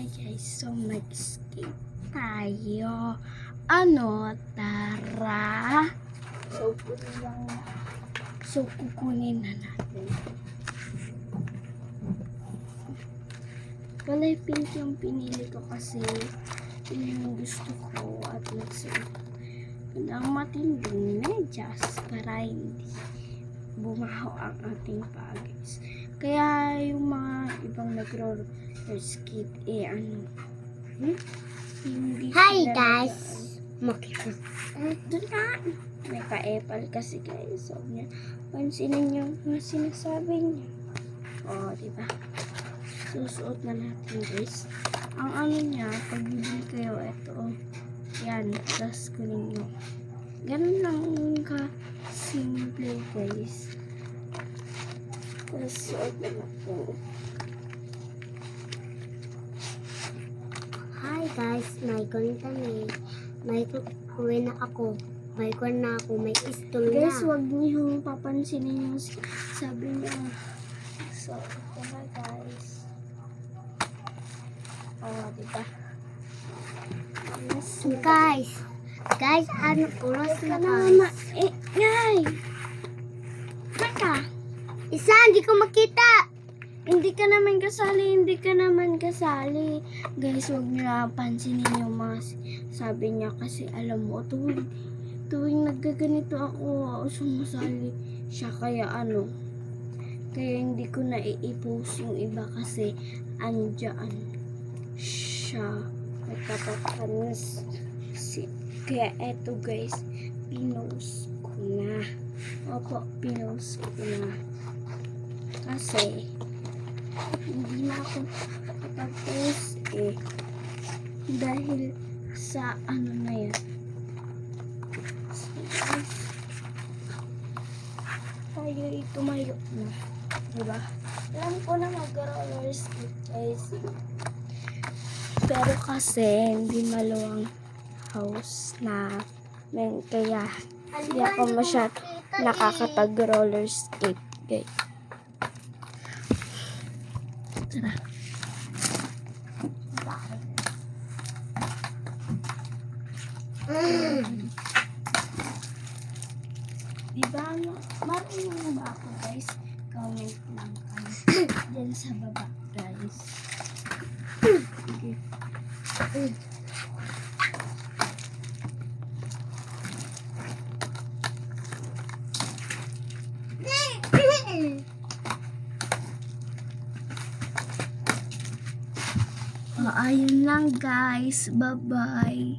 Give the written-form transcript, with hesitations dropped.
Hi guys, so mag-skate tayo. Tara. So kukunin na natin. Kulay pink yung pinili ko kasi yun yung gusto ko at nagsuot ng matinding medyas para hindi bumaho ang ating paa, guys. Kaya yung mga ibang nag-roller skate hindi Hi sila guys! doon na. May ka-epal kasi guys. So, pansinin nyo mga sinasabi niya. Diba? Susuot na natin guys. Ang niya, pag bibili kayo, yan, tapos kunin nyo. Ganun lang ka-simple guys. Tapos suot na natin. Hi guys! May content eh. May kukuha na ako. May kuha na ako. May istol na. Guys, wag niyo papansinin yung sabi niya. So, ito na guys. Diba? Yes, Guys, ano oras na mama. guys? Ngay! Teka! Isa, hindi ko makita! Hindi ka naman kasali. Guys, huwag niyo pansinin yung mga sabi niya kasi alam mo, tuwing nagkaganito ako, sumasali siya kaya kaya hindi ko na i-post yung iba kasi andyan siya nagkapatanis kaya eto guys, pinost ko na. Pinost ko na kasi hindi na ako nakapag-post dahil sa na yan. So guys, tayo tumayo na, diba? Alam ko na mag-roller skate guys, pero kasi hindi maluwang house na kaya hindi ako masyado nakakapag-roller skate guys. Tara. Diba, marunong ba ako guys? Comment lang kayo dyan sa baba guys. Okay. Ayun lang guys. Bye-bye.